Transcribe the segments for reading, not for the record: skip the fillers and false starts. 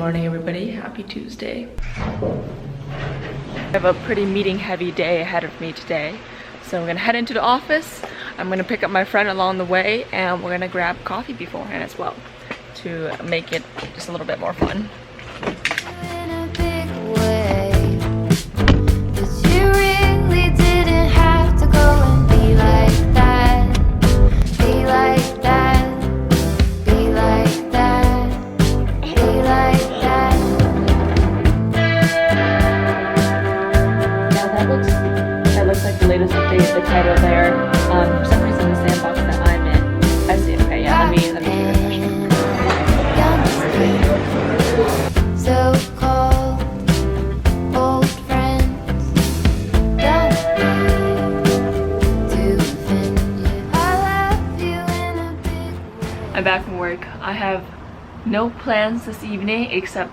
morning, everybody. Happy Tuesday. I have a pretty meeting heavy day ahead of me today. So we're gonna head into the office. I'm gonna pick up my friend along the way, and we're gonna grab coffee beforehand as well to make it just a little bit more fun. The title there. For some reason, the sandbox that I'm in, I see. Okay, yeah. Let me refresh. So called old friends. I'm back from work. I have no plans this evening except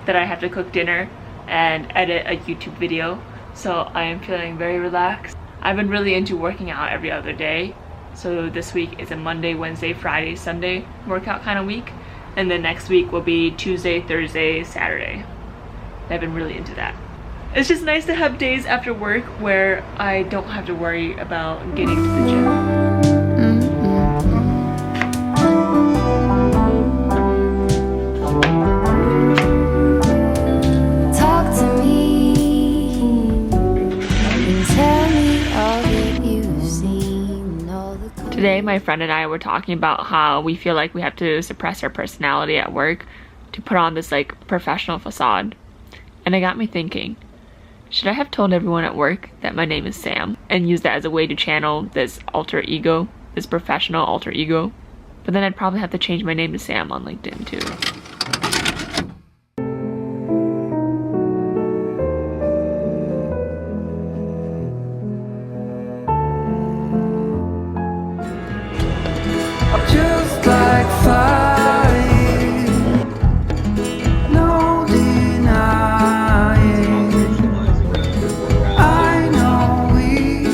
that I have to cook dinner and edit a YouTube video. So I am feeling very relaxed. I've been really into working out every other day. So this week is a Monday, Wednesday, Friday, Sunday workout kind of week. And then next week will be Tuesday, Thursday, Saturday. I've been really into that. It's just nice to have days after work where I don't have to worry about getting to the gym. Today, my friend and I were talking about how we feel like we have to suppress our personality at work to put on this like professional facade. And it got me thinking, should I have told everyone at work that my name is Sam and use that as a way to channel this alter ego, this professional alter ego? But then I'd probably have to change my name to Sam on LinkedIn too. Just like flying, no denying. I know we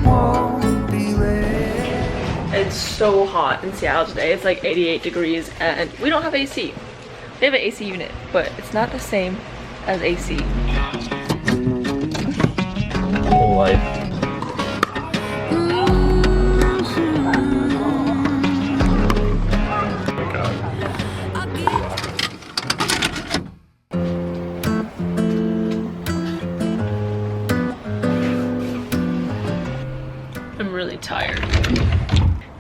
won't be late. It's so hot in Seattle today. It's like 88 degrees and we don't have AC. They have an AC unit, but it's not the same as AC. Whole life. I'm really tired.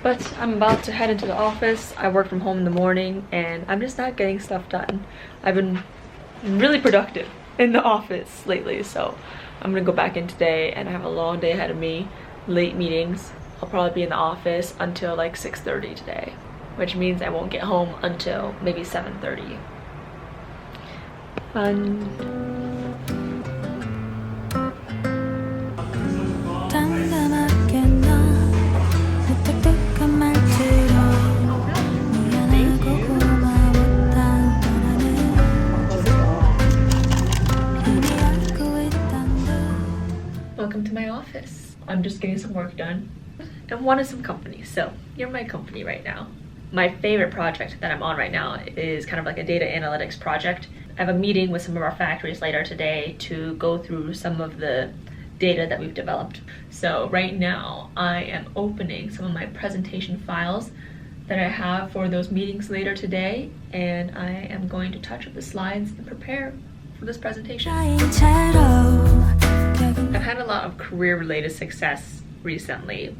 But I'm about to head into the office. I work from home in the morning and I'm just not getting stuff done. I've been really productive in the office lately, so I'm gonna go back in today and I have a long day ahead of me. Late meetings. I'll probably be in the office until like 6:30 today, which means I won't get home until maybe 7:30. Fun. Welcome to my office. I'm just getting some work done and wanted some company, so you're my company right now. My favorite project that I'm on right now is kind of like a data analytics project. I have a meeting with some of our factories later today to go through some of the data that we've developed. So right now I am opening some of my presentation files that I have for those meetings later today, and I am going to touch up the slides and prepare for this presentation. I've had a lot of career-related success recently.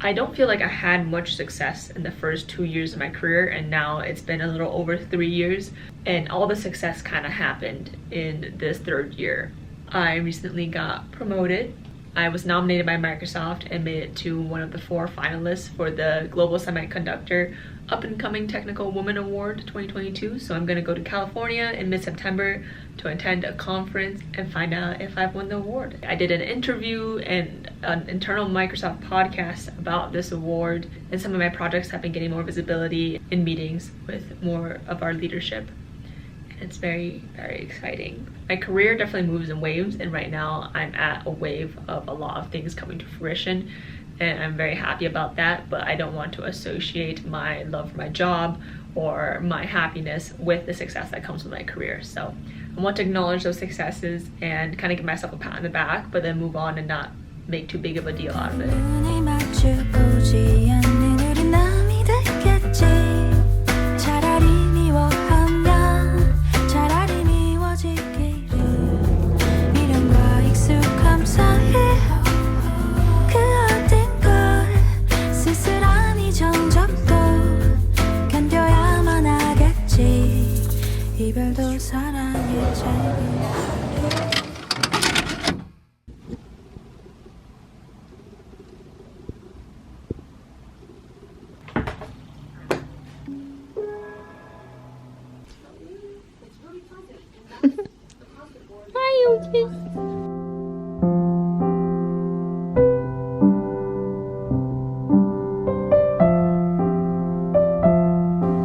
I don't feel like I had much success in the first 2 years of my career, and now it's been a little over 3 years, and all the success kind of happened in this third year. I recently got promoted. I was nominated by Microsoft and made it to one of the 4 finalists for the Global Semiconductor Up and Coming Technical Woman Award 2022. So I'm gonna go to California in mid-September to attend a conference and find out if I've won the award. I did an interview and an internal Microsoft podcast about this award, and some of my projects have been getting more visibility in meetings with more of our leadership. It's very, very exciting. My career definitely moves in waves, and right now I'm at a wave of a lot of things coming to fruition, and I'm very happy about that, but I don't want to associate my love for my job or my happiness with the success that comes with my career. So I want to acknowledge those successes and kind of give myself a pat on the back, but then move on and not make too big of a deal out of it.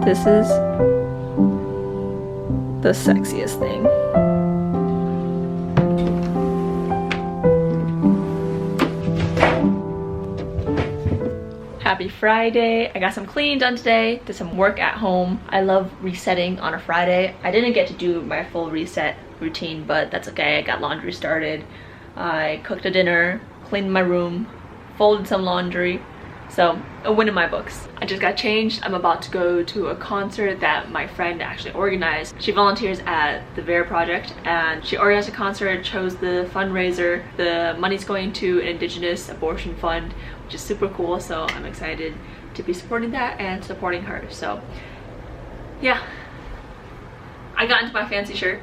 This is the sexiest thing. Happy Friday. I got some cleaning done today, did some work at home. I love resetting on a Friday. I didn't get to do my full reset routine, but that's okay. I got laundry started. I cooked a dinner, cleaned my room, folded some laundry. So a win in my books. I just got changed. I'm about to go to a concert that my friend actually organized. She volunteers at the VERE project and she organized a concert, chose the fundraiser. The money's going to an Indigenous abortion fund, which is super cool. So I'm excited to be supporting that and supporting her. So yeah, I got into my fancy shirt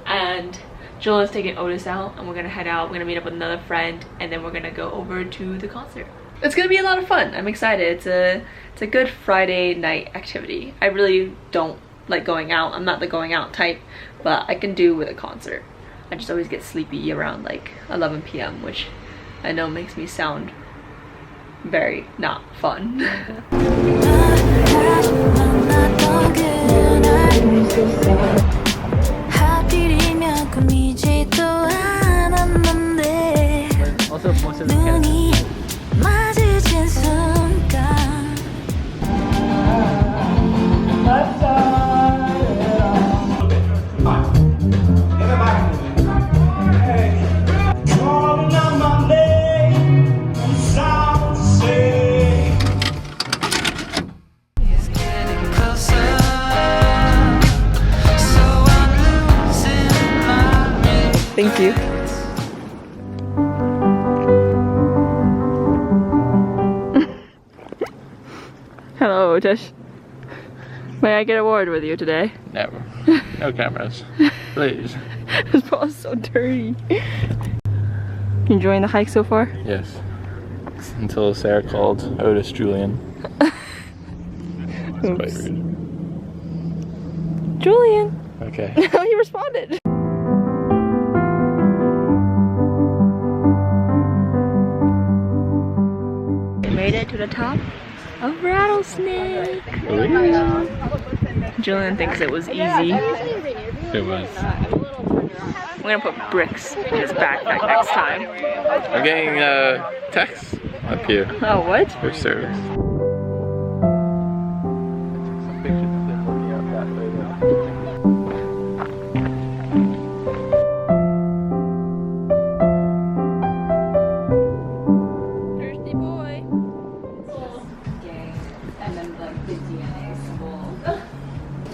and Julia's taking Otis out and we're gonna head out. We're gonna meet up with another friend and then we're gonna go over to the concert. It's gonna be a lot of fun. I'm excited. It's a good Friday night activity. I really don't like going out. I'm not the going out type, but I can do with a concert. I just always get sleepy around like 11 p.m., which I know makes me sound very not fun. Also, most of the candidates. Thank you. Hello, Tish. May I get a word with you today? Never. No cameras. Please. This ball is so dirty. Enjoying the hike so far? Yes. Until Sarah called Otis Julian. That's quite rude. Julian! Okay. He responded. We made it to the top of Rattlesnake. Julian thinks it was easy. It was. We're gonna put bricks in his backpack next time. I'm getting texts up here. Oh, what? For service. Thirsty boy. And then like the DNA school.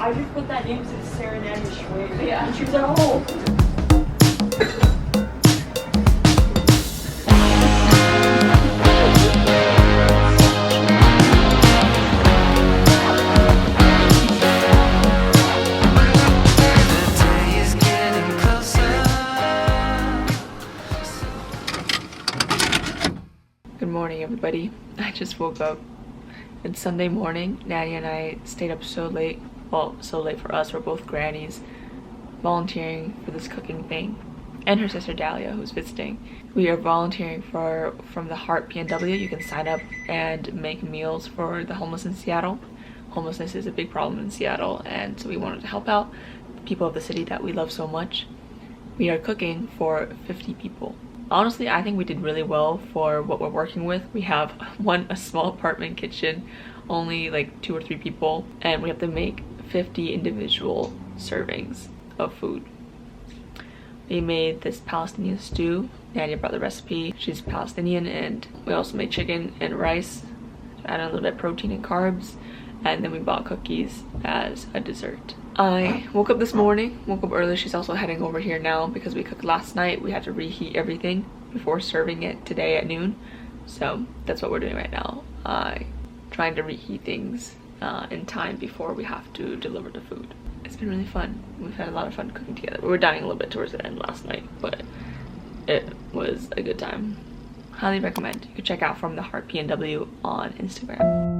I just put that name because it's Sarah Nanny Schwinn. Yeah. And she was like, oh. Good morning, everybody. I just woke up. It's Sunday morning. Nanny and I stayed up so late. Well, so late for us. We're both grannies volunteering for this cooking thing. And her sister Dahlia, who's visiting. We are volunteering from the Heart PNW. You can sign up and make meals for the homeless in Seattle. Homelessness is a big problem in Seattle, and so we wanted to help out the people of the city that we love so much. We are cooking for 50 people. Honestly, I think we did really well for what we're working with. We have a small apartment kitchen only like 2 or 3 people, and we have to make 50 individual servings of food. We made this Palestinian stew. Nadia brought the recipe. She's Palestinian, and we also made chicken and rice, add a little bit of protein and carbs, and then we bought cookies as a dessert. I woke up this morning, woke up early. She's also heading over here now because we cooked last night. We had to reheat everything before serving it today at noon. So that's what we're doing right now. Trying to reheat things in time before we have to deliver the food. It's been really fun. We've had a lot of fun cooking together. We were dining a little bit towards the end last night, but it was a good time. Highly recommend. You can check out From the Heart PNW on Instagram.